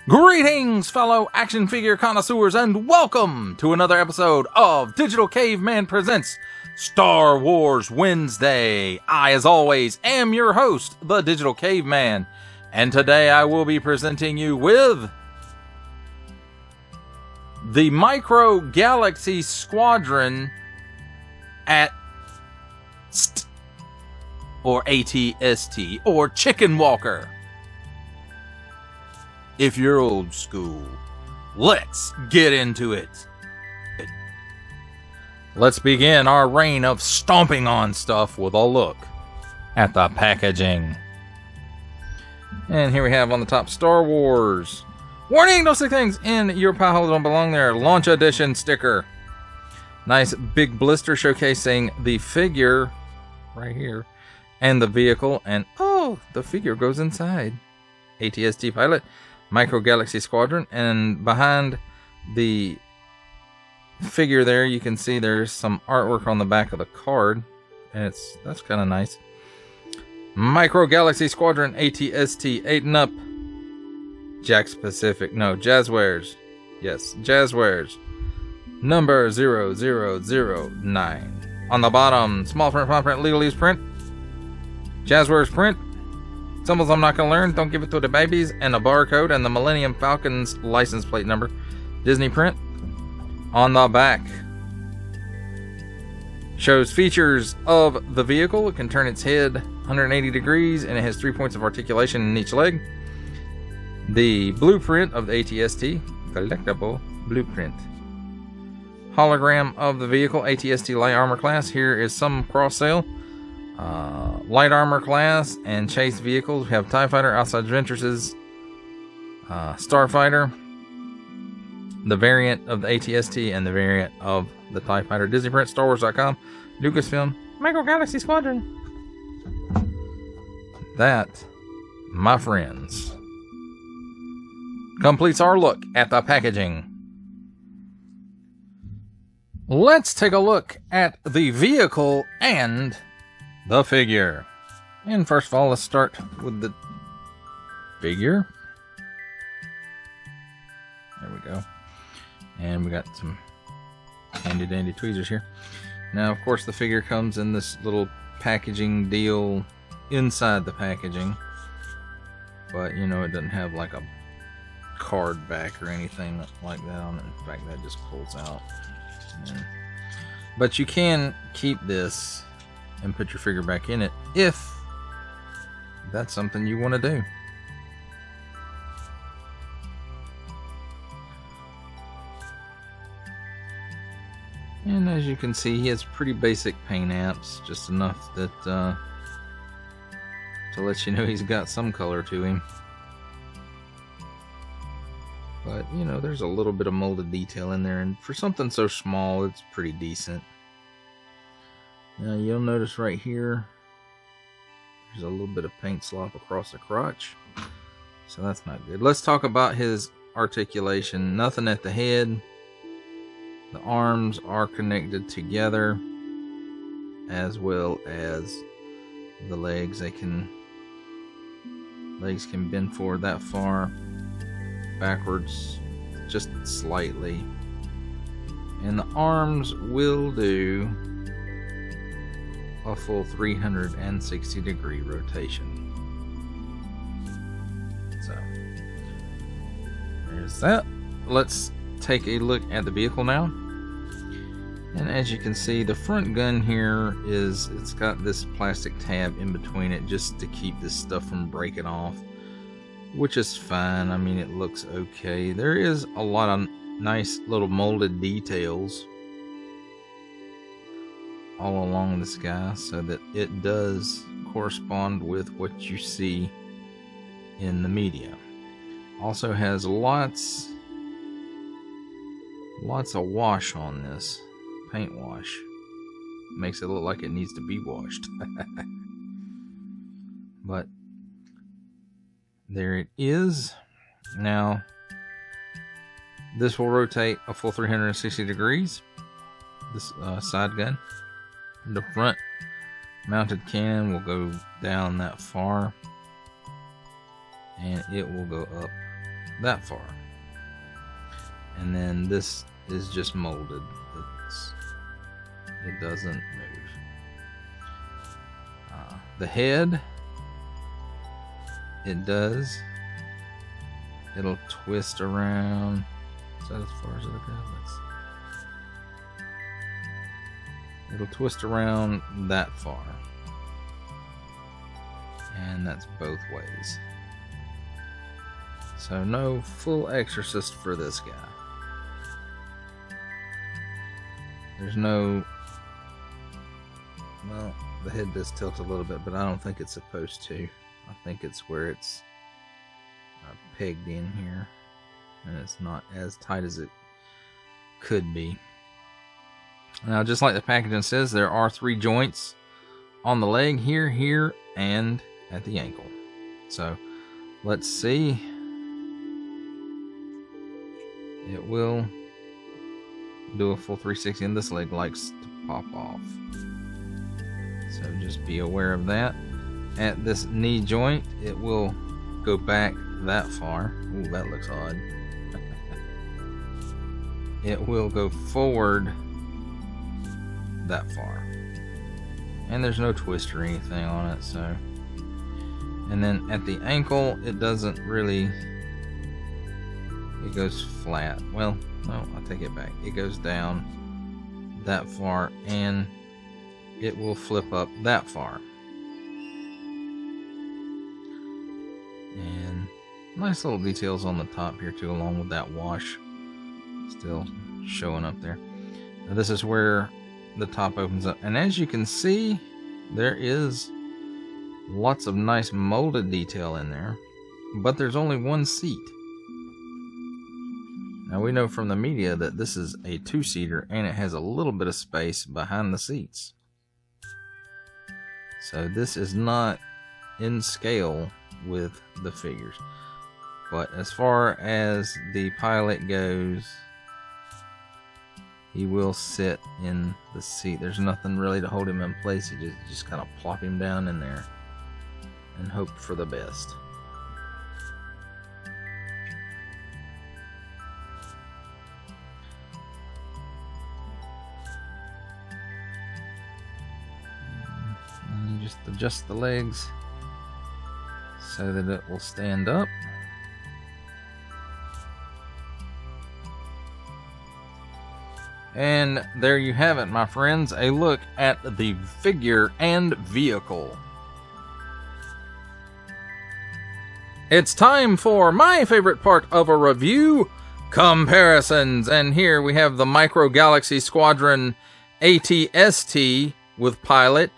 Greetings, fellow action figure connoisseurs, and welcome to another episode of Digital Caveman Presents Star Wars Wednesday. I, as always, am your host, the Digital Caveman, and today I will be presenting you with the Micro Galaxy Squadron at ST, or ATST, or Chicken Walker. If you're old school, let's get into it. Let's begin our reign of stomping on stuff with a look at the packaging. And here we have on the top Star Wars. Warning, no such things in your pile holder don't belong there. Launch edition sticker. Nice big blister showcasing the figure right here and the vehicle. And oh, the figure goes inside. ATST pilot. Micro Galaxy Squadron, and behind the figure there you can see there's some artwork on the back of the card, and that's kind of nice. Micro Galaxy Squadron ATST 8 and up. Jack's Pacific, no, Jazzwares. Yes, Jazzwares. Number 0009. On the bottom, small print, fine print, legal use print. Jazzwares print. Symbols I'm not going to learn, don't give it to the babies, and a barcode and the Millennium Falcon's license plate number. Disney print. On the back shows features of the vehicle. It can turn its head 180 degrees and it has 3 points of articulation in each leg. The blueprint of the ATST, collectible blueprint. Hologram of the vehicle, ATST light armor class. Here is some cross sale. Light armor class and chase vehicles. We have TIE Fighter, Outside Adventures, Starfighter, the variant of the ATST, and the variant of the TIE Fighter. Disney Print, StarWars.com, Lucasfilm, Micro Galaxy Squadron. That, my friends, completes our look at the packaging. Let's take a look at the vehicle and the figure. And first of all, let's start with the figure. There we go. And we got some handy dandy tweezers here. Now, of course, the figure comes in this little packaging deal inside the packaging. But, you know, it doesn't have like a card back or anything like that on it. In fact, that just pulls out. But you can keep this and put your figure back in it if that's something you want to do. And as you can see, he has pretty basic paint apps, just enough that to let you know he's got some color to him. But you know, there's a little bit of molded detail in there, and for something so small, it's pretty decent. Now you'll notice right here, there's a little bit of paint slop across the crotch. So that's not good. Let's talk about his articulation. Nothing at the head. The arms are connected together, as well as the legs. Legs can bend forward that far, backwards just slightly. And the arms will do a full 360 degree rotation. So there's that. Let's take a look at the vehicle now. And as you can see, the front gun here it's got this plastic tab in between it just to keep this stuff from breaking off, which is fine. I mean, it looks okay. There is a lot of nice little molded details all along this guy, so that it does correspond with what you see in the media. Also has lots of wash on this, paint wash. Makes it look like it needs to be washed. But there it is. Now this will rotate a full 360 degrees, this side gun. The front mounted cannon will go down that far, and it will go up that far. And then this is just molded. It doesn't move. The head, it does. It'll twist around. Is that as far as it'll go? It'll twist around that far. And that's both ways. So no full exorcist for this guy. There's no... Well, the head does tilt a little bit, but I don't think it's supposed to. I think it's where it's pegged in here. And it's not as tight as it could be. Now, just like the packaging says, there are 3 joints on the leg, here, and at the ankle. So, let's see. It will do a full 360, and this leg likes to pop off. So, just be aware of that. At this knee joint, it will go back that far. Ooh, that looks odd. It will go forward that far. And there's no twist or anything on it, so. And then at the ankle, it doesn't really, it goes flat. Well, no, I'll take it back. It goes down that far, and it will flip up that far. And nice little details on the top here too, along with that wash still showing up there. Now, this is where the top opens up, and as you can see, there is lots of nice molded detail in there, but there's only one seat. Now, we know from the media that this is a 2-seater, and it has a little bit of space behind the seats. So this is not in scale with the figures. But as far as the pilot goes, he will sit in the seat. There's nothing really to hold him in place. You just kind of plop him down in there and hope for the best. And you just adjust the legs so that it will stand up. And there you have it, my friends, a look at the figure and vehicle. It's time for my favorite part of a review, comparisons. And here we have the Micro Galaxy Squadron ATST with pilot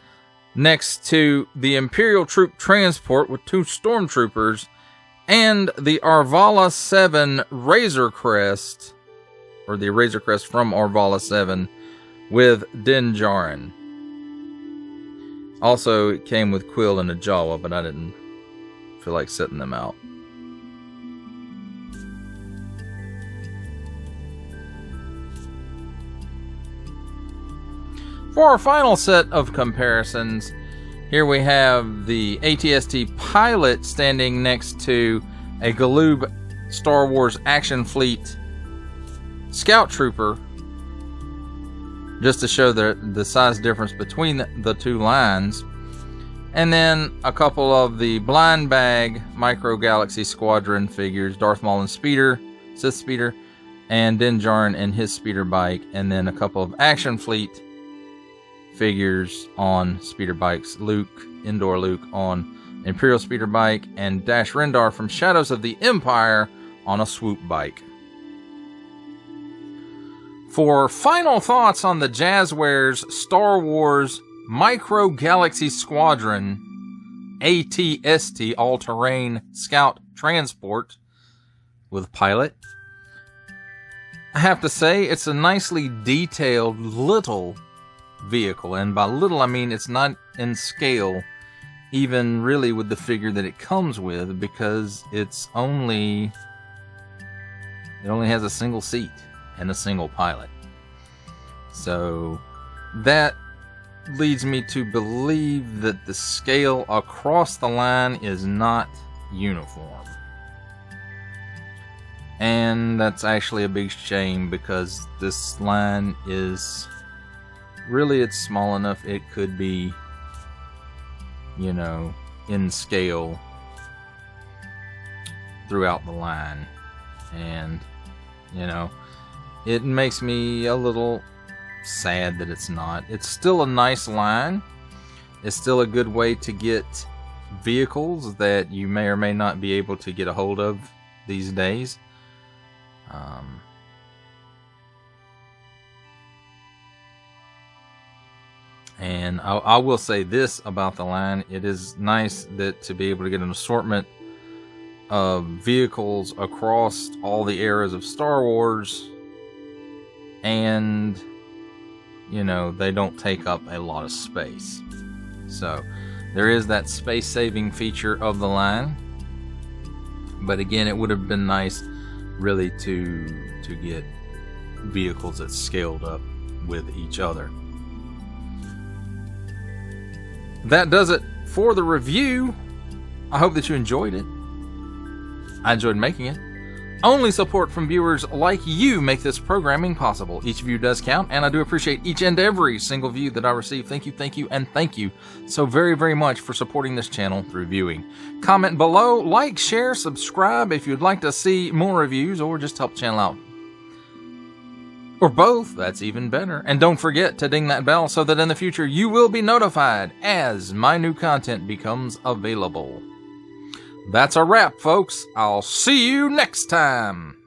next to the Imperial Troop Transport with 2 Stormtroopers and the Arvala 7 Razor Crest, or the Razor Crest from Arvala 7 with Din Djarin. Also, it came with Quill and a Jawa, but I didn't feel like setting them out. For our final set of comparisons, here we have the ATST pilot standing next to a Galoob Star Wars Action Fleet Scout Trooper, just to show the size difference between the 2 lines. And then a couple of the blind bag Micro Galaxy Squadron figures, Darth Maul and Speeder, Sith Speeder, and Din Djarin and his speeder bike, and then a couple of Action Fleet figures on speeder bikes, Indoor Luke on Imperial speeder bike, and Dash Rendar from Shadows of the Empire on a swoop bike. For final thoughts on the Jazzwares Star Wars Micro Galaxy Squadron ATST All-Terrain Scout Transport with pilot, I have to say it's a nicely detailed little vehicle, and by little I mean it's not in scale even really with the figure that it comes with, because it only has a single seat and a single pilot. So that leads me to believe that the scale across the line is not uniform. And that's actually a big shame, because this line is really, it's small enough it could be, you know, in scale throughout the line. And, you know, it makes me a little sad that it's not. It's still a nice line. It's still a good way to get vehicles that you may or may not be able to get a hold of these days. And I will say this about the line: it is nice that to be able to get an assortment of vehicles across all the eras of Star Wars, and you know, they don't take up a lot of space. So there is that space saving feature of the line. But again, it would have been nice really to get vehicles that scaled up with each other. That does it for the review. I hope that you enjoyed it. I enjoyed making it. Only support from viewers like you make this programming possible. Each view does count, and I do appreciate each and every single view that I receive. Thank you, and thank you so very, very much for supporting this channel through viewing. Comment below, like, share, subscribe if you'd like to see more reviews or just help the channel out. Or both, that's even better. And don't forget to ding that bell so that in the future you will be notified as my new content becomes available. That's a wrap, folks. I'll see you next time.